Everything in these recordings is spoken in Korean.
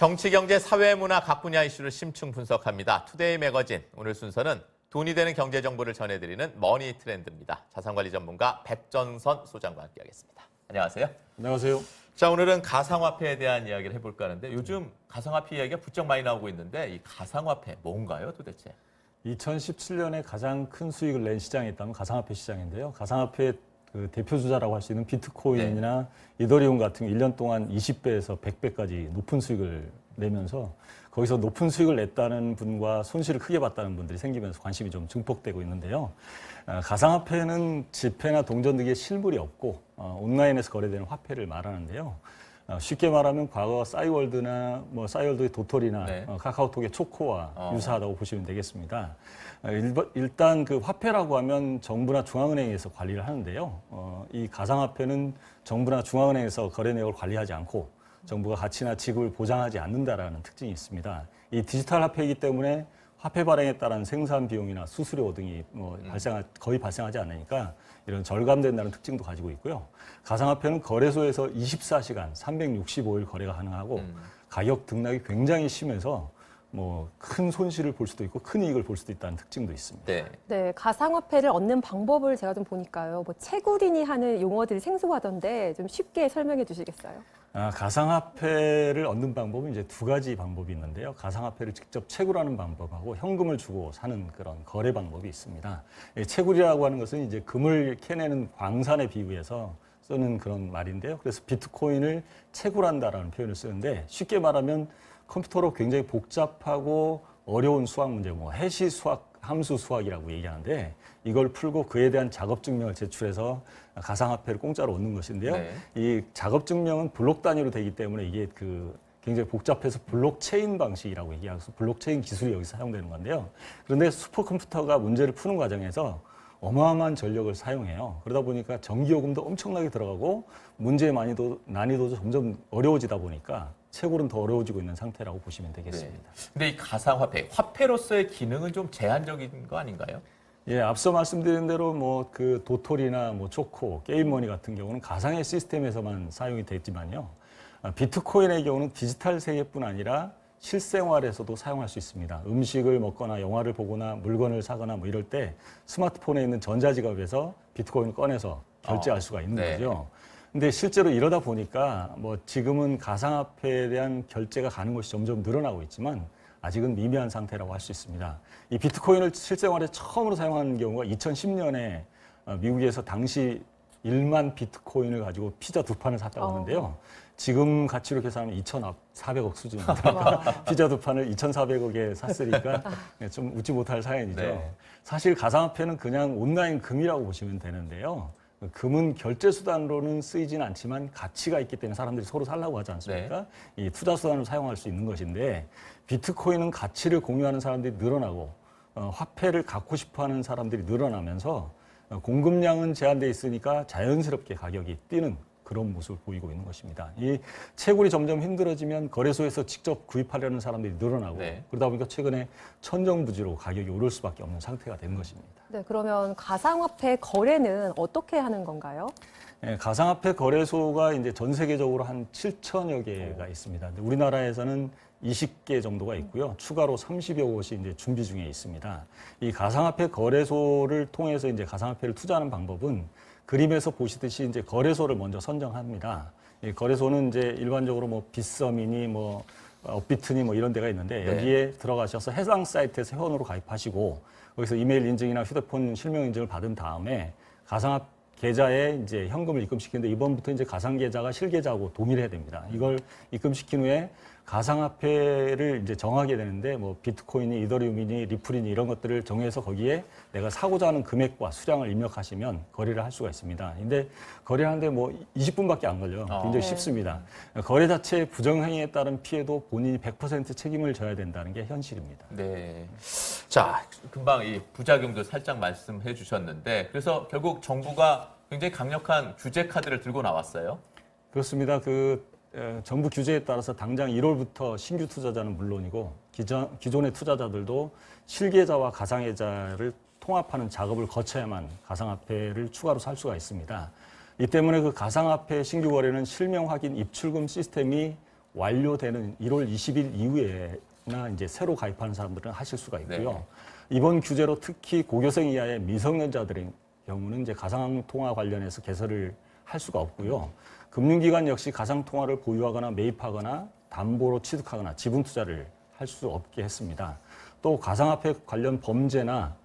정치, 경제, 사회, 문화 각 분야 이슈를 심층 분석합니다. 투데이 매거진 오늘 순서는 돈이 되는 경제 정보를 전해드리는 머니 트렌드입니다. 자산관리 전문가 백전선 소장과 함께하겠습니다. 안녕하세요. 안녕하세요. 자, 오늘은 가상화폐에 대한 이야기를 해볼까 하는데 요즘 가상화폐 이야기가 부쩍 많이 나오고 있는데 이 가상화폐 뭔가요 도대체? 2017년에 가장 큰 수익을 낸 시장이 있다면 가상화폐 시장인데요. 가상화폐 그 대표 주자라고 할 수 있는 비트코인이나 이더리움 같은 1년 동안 20배에서 100배까지 높은 수익을 내면서 거기서 높은 수익을 냈다는 분과 손실을 크게 봤다는 분들이 생기면서 관심이 좀 증폭되고 있는데요. 가상화폐는 지폐나 동전 등의 실물이 없고 온라인에서 거래되는 화폐를 말하는데요. 쉽게 말하면 과거 싸이월드나 싸이월드의 도토리나 카카오톡의 초코와 유사하다고 보시면 되겠습니다. 일단 그 화폐라고 하면 정부나 중앙은행에서 관리를 하는데요. 이 가상화폐는 정부나 중앙은행에서 거래 내역을 관리하지 않고 정부가 가치나 지급을 보장하지 않는다라는 특징이 있습니다. 이 디지털 화폐이기 때문에 화폐 발행에 따른 생산 비용이나 수수료 등이 거의 발생하지 않으니까 이런 절감된다는 특징도 가지고 있고요. 가상화폐는 거래소에서 24시간 365일 거래가 가능하고 가격 등락이 굉장히 심해서 큰 손실을 볼 수도 있고 큰 이익을 볼 수도 있다는 특징도 있습니다. 네, 가상화폐를 얻는 방법을 제가 좀 보니까요. 채굴인이 하는 용어들이 생소하던데 좀 쉽게 설명해 주시겠어요? 가상화폐를 얻는 방법은 이제 두 가지 방법이 있는데요. 가상화폐를 직접 채굴하는 방법하고 현금을 주고 사는 그런 거래 방법이 있습니다. 채굴이라고 하는 것은 이제 금을 캐내는 광산에 비유해서 쓰는 그런 말인데요. 그래서 비트코인을 채굴한다라는 표현을 쓰는데 쉽게 말하면 컴퓨터로 굉장히 복잡하고 어려운 수학 문제, 해시 수학, 함수 수학이라고 얘기하는데 이걸 풀고 그에 대한 작업 증명을 제출해서 가상화폐를 공짜로 얻는 것인데요. 이 작업 증명은 블록 단위로 되기 때문에 이게 굉장히 복잡해서 블록체인 방식이라고 얘기하면서 블록체인 기술이 여기서 사용되는 건데요. 그런데 슈퍼컴퓨터가 문제를 푸는 과정에서 어마어마한 전력을 사용해요. 그러다 보니까 전기요금도 엄청나게 들어가고 문제의 난이도도 점점 어려워지다 보니까 채굴은 더 어려워지고 있는 상태라고 보시면 되겠습니다. 근데 이 가상화폐, 화폐로서의 기능은 좀 제한적인 거 아닌가요? 예, 앞서 말씀드린 대로 그 도토리나 초코, 게임머니 같은 경우는 가상의 시스템에서만 사용이 됐지만요. 비트코인의 경우는 디지털 세계뿐 아니라 실생활에서도 사용할 수 있습니다. 음식을 먹거나 영화를 보거나 물건을 사거나 이럴 때 스마트폰에 있는 전자지갑에서 비트코인을 꺼내서 결제할 수가 있는 거죠. 근데 실제로 이러다 보니까 지금은 가상화폐에 대한 결제가 가는 것이 점점 늘어나고 있지만 아직은 미미한 상태라고 할 수 있습니다. 이 비트코인을 실생활에 처음으로 사용하는 경우가 2010년에 미국에서 당시 1만 비트코인을 가지고 피자 2판을 샀다고 하는데요. 지금 가치로 계산하면 2,400억 수준입니다. 그러니까 피자 2판을 2,400억에 샀으니까 좀 웃지 못할 사연이죠. 사실 가상화폐는 그냥 온라인 금이라고 보시면 되는데요. 금은 결제 수단으로는 쓰이지는 않지만 가치가 있기 때문에 사람들이 서로 살라고 하지 않습니까? 이 투자 수단으로 사용할 수 있는 것인데 비트코인은 가치를 공유하는 사람들이 늘어나고 화폐를 갖고 싶어하는 사람들이 늘어나면서 공급량은 제한돼 있으니까 자연스럽게 가격이 뛰는 그런 모습을 보이고 있는 것입니다. 이 채굴이 점점 힘들어지면 거래소에서 직접 구입하려는 사람들이 늘어나고 그러다 보니까 최근에 천정부지로 가격이 오를 수밖에 없는 상태가 된 것입니다. 네, 그러면 가상화폐 거래는 어떻게 하는 건가요? 네, 가상화폐 거래소가 이제 전 세계적으로 한 7천여 개가 있습니다. 우리나라에서는 20개 정도가 있고요. 추가로 30여 곳이 이제 준비 중에 있습니다. 이 가상화폐 거래소를 통해서 이제 가상화폐를 투자하는 방법은 그림에서 보시듯이 이제 거래소를 먼저 선정합니다. 이 거래소는 이제 일반적으로 빗썸이니 업비트니 이런 데가 있는데 여기에 들어가셔서 해당 사이트에서 회원으로 가입하시고 거기서 이메일 인증이나 휴대폰 실명 인증을 받은 다음에 가상화폐 계좌에 이제 현금을 입금시키는데 이번부터 이제 가상 계좌가 실계좌하고 동일해야 됩니다. 이걸 입금시킨 후에 가상화폐를 이제 정하게 되는데 비트코인이 이더리움이니 리플이니 이런 것들을 정해서 거기에 내가 사고자 하는 금액과 수량을 입력하시면 거래를 할 수가 있습니다. 근데 거래하는데 20분밖에 안 걸려요. 굉장히 쉽습니다. 거래 자체의 부정행위에 따른 피해도 본인이 100% 책임을 져야 된다는 게 현실입니다. 네. 자, 금방 이 부작용도 살짝 말씀해 주셨는데 그래서 결국 정부가 굉장히 강력한 규제 카드를 들고 나왔어요. 그렇습니다. 정부 규제에 따라서 당장 1월부터 신규 투자자는 물론이고 기존의 투자자들도 실계좌와 가상계좌를 통합하는 작업을 거쳐야만 가상화폐를 추가로 살 수가 있습니다. 이 때문에 그 가상화폐 신규 거래는 실명 확인 입출금 시스템이 완료되는 1월 20일 이후에나 이제 새로 가입하는 사람들은 하실 수가 있고요. 네. 이번 규제로 특히 고교생 이하의 미성년자들의 경우는 이제 가상통화 관련해서 개설을 할 수가 없고요. 금융기관 역시 가상통화를 보유하거나 매입하거나 담보로 취득하거나 지분 투자를 할 수 없게 했습니다. 또 가상화폐 관련 범죄나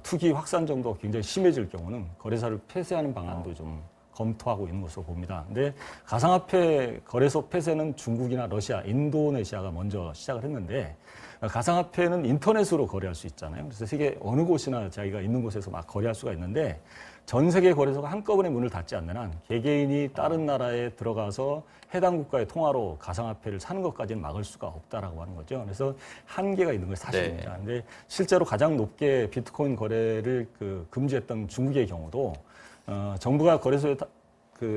투기 확산 정도가 굉장히 심해질 경우는 거래사를 폐쇄하는 방안도 좀 검토하고 있는 것으로 봅니다. 근데 가상화폐 거래소 폐쇄는 중국이나 러시아, 인도네시아가 먼저 시작을 했는데 가상화폐는 인터넷으로 거래할 수 있잖아요. 그래서 세계 어느 곳이나 자기가 있는 곳에서 막 거래할 수가 있는데 전 세계 거래소가 한꺼번에 문을 닫지 않는 한 개개인이 다른 나라에 들어가서 해당 국가의 통화로 가상화폐를 사는 것까지는 막을 수가 없다라고 하는 거죠. 그래서 한계가 있는 건 사실입니다. 근데 실제로 가장 높게 비트코인 거래를 금지했던 중국의 경우도 정부가 거래소에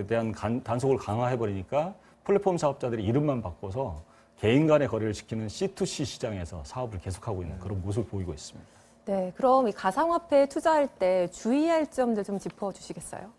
대한 단속을 강화해 버리니까 플랫폼 사업자들이 이름만 바꿔서 개인 간의 거래를 시키는 C2C 시장에서 사업을 계속하고 있는 그런 모습을 보이고 있습니다. 네, 그럼 이 가상화폐에 투자할 때 주의할 점들 좀 짚어주시겠어요?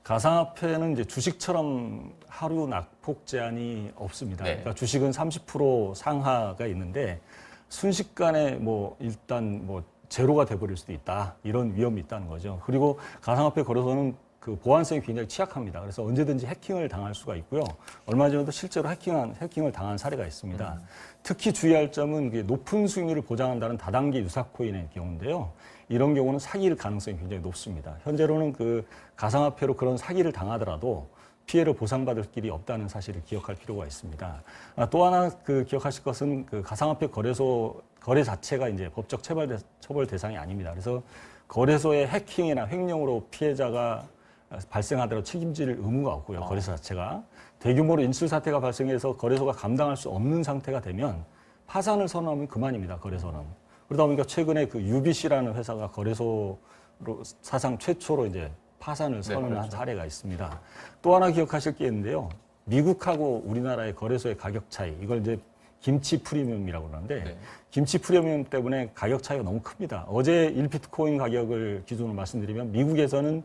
가상화폐는 이제 주식처럼 하루 낙폭 제한이 없습니다. 네. 그러니까 주식은 30% 상하가 있는데 순식간에 일단 제로가 돼버릴 수도 있다. 이런 위험이 있다는 거죠. 그리고 가상화폐 거래소는 그 보안성이 굉장히 취약합니다. 그래서 언제든지 해킹을 당할 수가 있고요. 얼마 전에도 실제로 해킹을 당한 사례가 있습니다. 특히 주의할 점은 이게 높은 수익률을 보장한다는 다단계 유사코인의 경우인데요. 이런 경우는 사기일 가능성이 굉장히 높습니다. 현재로는 그 가상화폐로 그런 사기를 당하더라도 피해를 보상받을 길이 없다는 사실을 기억할 필요가 있습니다. 또 하나 기억하실 것은 그 가상화폐 거래 자체가 이제 법적 처벌 대상이 아닙니다. 그래서 거래소의 해킹이나 횡령으로 피해자가 발생하더라도 책임질 의무가 없고요. 거래소 자체가 대규모로 인출 사태가 발생해서 거래소가 감당할 수 없는 상태가 되면 파산을 선언하면 그만입니다. 거래소는. 그러다 보니까 최근에 그 UBC라는 회사가 거래소로 사상 최초로 이제 파산을 선언한 그렇죠. 사례가 있습니다. 또 하나 기억하실 게 있는데요. 미국하고 우리나라의 거래소의 가격 차이, 이걸 이제 김치 프리미엄이라고 그러는데 네. 김치 프리미엄 때문에 가격 차이가 너무 큽니다. 어제 1비트코인 가격을 기준으로 말씀드리면 미국에서는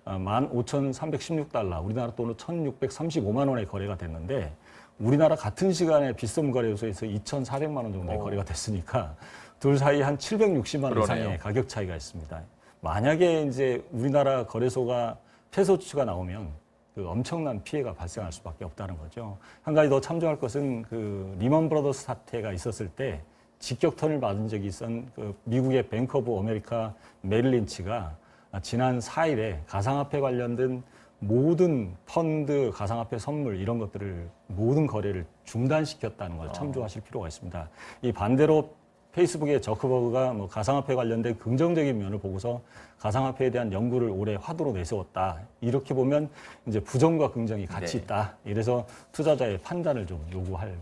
15,316달러, 우리나라 돈으로 1,635만 원에 거래가 됐는데 우리나라 같은 시간에 빗썸 거래소에서 2,400만 원 정도의 거래가 됐으니까 둘 사이 한 760만 원 이상의 그러네요. 가격 차이가 있습니다. 만약에 이제 우리나라 거래소가 폐소 조치가 나오면 그 엄청난 피해가 발생할 수밖에 없다는 거죠. 한 가지 더 참조할 것은 그 리먼 브러더스 사태가 있었을 때 직격탄을 맞은 적이 있던 그 미국의 뱅크 오브 아메리카 메릴린치가 지난 4일에 가상화폐 관련된 모든 펀드, 가상화폐 선물 이런 것들을 모든 거래를 중단시켰다는 걸 참조하실 필요가 있습니다. 이 반대로 페이스북의 저커버그가 가상화폐 관련된 긍정적인 면을 보고서 가상화폐에 대한 연구를 올해 화두로 내세웠다. 이렇게 보면 이제 부정과 긍정이 같이 네. 있다. 이래서 투자자의 판단을 좀 요구할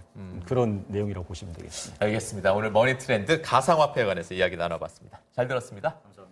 그런 내용이라고 보시면 되겠습니다. 알겠습니다. 오늘 머니 트렌드 가상화폐에 관해서 이야기 나눠봤습니다. 잘 들었습니다. 감사합니다.